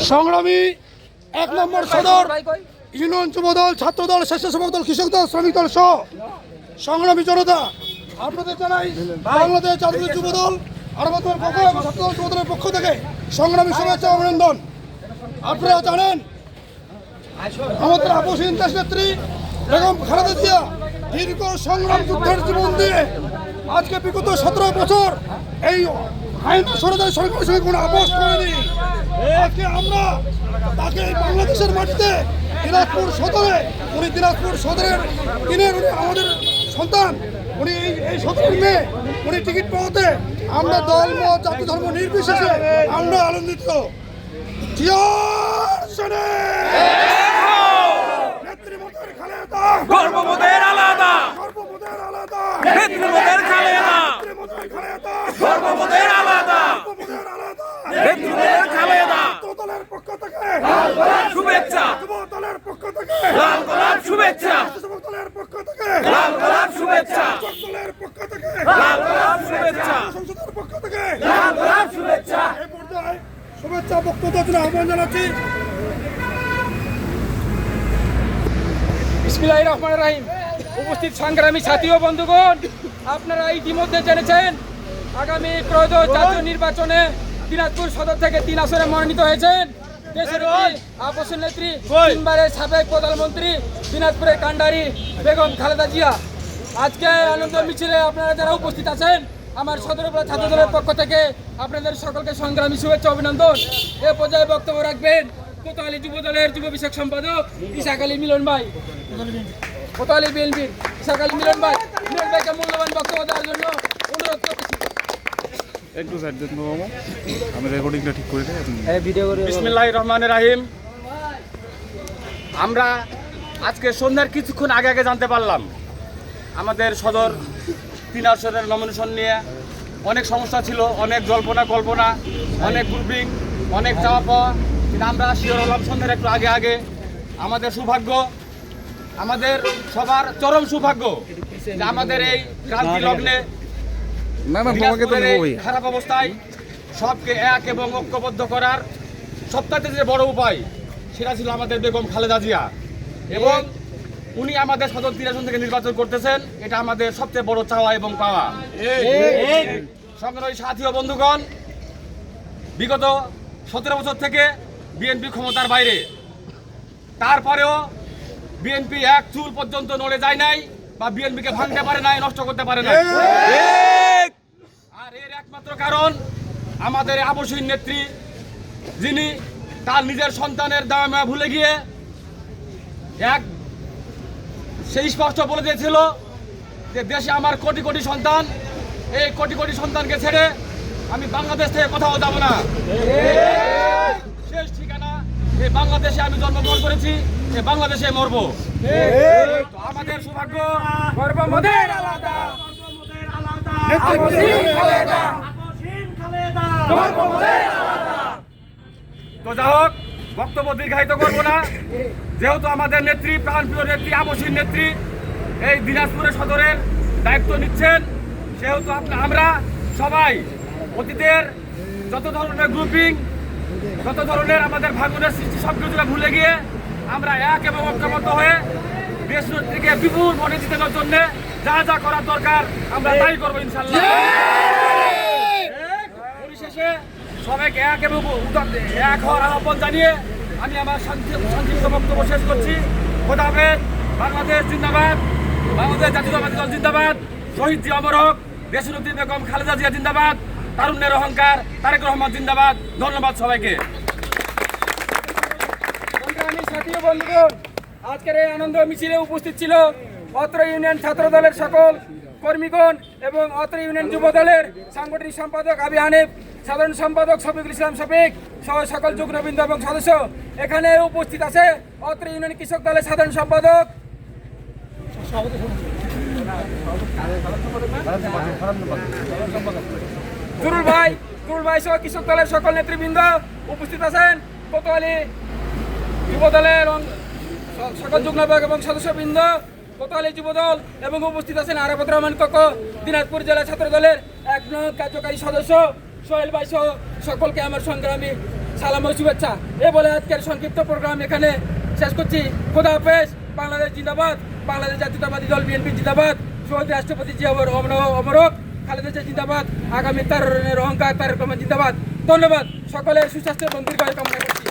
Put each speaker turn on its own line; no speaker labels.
সংগ্রামী ১ নম্বর সদর ইউনিয়ন যুবদল, ছাত্রদল, স্বেচ্ছাসেবক দল, কৃষক দল, শ্রমিক দল সহ সংগ্রামী জনতা, আপনাদের জানাই বাংলাদেশ জাতীয় যুবদল আরবদল পক্ষ এবং ছাত্রদল যুবদলের পক্ষ থেকে সংগ্রামী শুভেচ্ছা অভিনন্দন। আপনারা জানেন আমাদের আপসহীন দেশ নেত্রী বেগম খালেদা জিয়া দীর্ঘ সংগ্রাম যুদ্ধের জীবন দিয়ে আজকে বিগত 17 বছর এই আইন সরকারের সঙ্গে কোনো আপোষ করেনি। আজকে আমরা তাকে বাংলাদেশের মাটিতে দিনাজপুর সদরের উনি আমাদের সন্তান, উনি এই সদরের মেয়ে, উনি টিকিট পাওয়াতে আমরা দল মত জাতি ধর্ম নির্বিশেষে আমরা আনন্দিত।
গর্ববোধের আলাদা, নেত্রীবোধের খালেদা, গর্ববোধের আলাদা, নেত্রীবোধের খালেদা।
দলের পক্ষ থেকে
শুভেচ্ছা,
দলের পক্ষ থেকে
লাল গোলাপ শুভেচ্ছা,
দলের পক্ষ থেকে
লাল গোলাপ শুভেচ্ছা,
দলের পক্ষ থেকে
লাল গোলাপ শুভেচ্ছা,
সংসদের পক্ষ থেকে
লাল গোলাপ শুভেচ্ছা।
এই পর্যায়ে শুভেচ্ছা বক্তব্য জন্য আহ্বান জানাচ্ছি।
বিসমিল্লাহির রহমানির রহিম। উপস্থিত সংগ্রামী সাথী ও বন্ধুগণ, আপনারা ইতিমধ্যে জেনেছেন আগামী ত্রয়োদশ জাতীয় নির্বাচনে দিনাজপুর সদর থেকে 3 আসনে মনোনীত হয়েছেন দেশের আপসহীন নেত্রী, 3বারের সাবেক প্রধানমন্ত্রী, দিনাজপুরের কান্ডারি বেগম খালেদা জিয়া। আজকে আনন্দ মিছিলে আপনারা যারা উপস্থিত আছেন, আমার সদর উপজেলা ছাত্র দলের পক্ষ থেকে আপনাদের সকলকে সংগ্রামী শুভেচ্ছা অভিনন্দন। এ পর্যায়ে বক্তব্য রাখবেন কোতোয়ালী যুব দলের যুব বিষয়ক সম্পাদক ইসাক আলী মিলন ভাই, কোতোয়ালী বিএনপির ইসাক আলী মিলন ভাইকে মূল্যবান বক্তব্য দেওয়ার জন্য অনুরোধ করতেছি।
একটু সাইড দেন বাবা, আমি রেকর্ডিংটা ঠিক করে দেই।
বিসমিল্লাহির রহমানির রহিম।
আমরা আজকে সন্ধ্যার কিছুক্ষণ আগে জানতে পারলাম আমাদের সদর 3 আসনের নমিনেশন নিয়ে অনেক সমস্যা ছিল, অনেক জল্পনা কল্পনা, অনেক গ্রুপিং, অনেক চাওয়া পাওয়া, কিন্তু আমরা শিওর হলাম সন্ধ্যার একটু আগে। আমাদের সৌভাগ্য, আমাদের সবার চরম সৌভাগ্য যে আমাদের এই ক্রান্তি লগ্নে খারাপ অবস্থায় সবকে এক এবং ঐক্যবদ্ধ করার সবথেকে যে বড় উপায় সেটা ছিল আমাদের বেগম খালেদা জিয়া, এবং উনি আমাদের সদর 3 আসন থেকে নির্বাচন করতেছেন। এটা আমাদের সবচেয়ে বড় চাওয়া এবং পাওয়া। সংগ্রামী সাথী ও বন্ধুগণ, বিগত 17 বছর থেকে বিএনপি ক্ষমতার বাইরে, তারপরেও বিএনপি এক চুল পর্যন্ত নড়ে যায় নাই বা বিএনপিকে ভাঙতে পারে নাই, নষ্ট করতে পারে নাই। আর এর একমাত্র কারণ আমাদের আপসহীন নেত্রী, যিনি তার নিজের সন্তানের দাম ভুলে গিয়ে সেই স্পষ্ট বলে দিয়েছিল যে দেশে আমার কোটি কোটি সন্তান, এই কোটি কোটি সন্তানকে ছেড়ে আমি বাংলাদেশ থেকে কোথাও যাব না। শেষ ঠিকানা এই বাংলাদেশে আমি জন্মগ্রহণ করেছি, এই বাংলাদেশে মরবো। আমাদের সৌভাগ্য,
গর্ববোধের আলাদা,
তো যা হোক, বক্তব্য দীর্ঘায়িত করবো না। যেহেতু আমাদের নেত্রী, প্রাণপ্রিয় নেত্রী, আপসহীন নেত্রী এই দিনাজপুরের সদরের দায়িত্ব নিচ্ছেন, সেহেতু আমরা সবাই অতীতের যত ধরনের গ্রুপিং, যত ধরনের আমাদের ভাঙনের সৃষ্টি সব কিছুটা ভুলে গিয়ে আমরা এক এবং ঐক্যবদ্ধ হয়ে দেশ নেত্রীকে বিপুল ভোটে জিতানোর জন্য যা যা করার দরকার আমরা তাই করবো ইনশাল্লাহ। পরিশেষে সবাইকে এক এবং এক হওয়ার আহ্বান জানিয়ে আমি আমার সংক্ষিপ্ত বক্তব্য শেষ করছি। খোদা হাফেজ। বাংলাদেশ জিন্দাবাদ, বাংলাদেশ জাতীয়তাবাদী দল জিন্দাবাদ, শহীদ জিয়া অমর হোক, দেশনেত্রী বেগম খালেদা জিয়া জিন্দাবাদ, তারুণ্যের অহংকার তারেক রহমান জিন্দাবাদ। ধন্যবাদ সবাইকে।
সাথী ও বন্ধুগণ, আজকের এই আনন্দ মিছিলে উপস্থিত ছিল অত্র ইউনিয়ন ছাত্র দলের সকল কর্মীগণ এবং অত্র ইউনিয়ন যুব দলের সাংগঠনিক সম্পাদক আবি হানিফ, সাধারণ সম্পাদক শফিকুল ইসলাম শফিক সহ সকল যুগ্মবৃন্দ এবং সদস্য। এখানে উপস্থিত আছে অত্র ইউনিয়ন কৃষক দলের সাধারণ সম্পাদক জুরুল ভাই সহ কৃষক দলের সকল নেতৃবৃন্দ উপস্থিত আছেন। কোতোয়ালি যুব দলের সকল যুগ্মভাগ এবং সদস্যবৃন্দ, কোতোয়ালি যুবদল এবং উপস্থিত আছেন আরাফাত রহমান কোকো, দিনাজপুর জেলা ছাত্র দলের 1 নং কার্যকারী সদস্য সোহেল ভাই সহ সকলকে আমার সংগ্রামী সালাম ও শুভেচ্ছা। এ বলে আজকের সংক্ষিপ্ত প্রোগ্রাম এখানে শেষ করছি। খোদা হাফেজ। বাংলাদেশ জিন্দাবাদ, বাংলাদেশ জাতীয়তাবাদী দল বিএনপি জিন্দাবাদ, শহীদ রাষ্ট্রপতি জিয়া অমরক, খালেদা জিয়া জিন্দাবাদ, আগামী তারের অহংকার তারেক রহমান জিন্দাবাদ। ধন্যবাদ। সকলের সুস্বাস্থ্য এবং দীর্ঘায়ু কামনা করছি।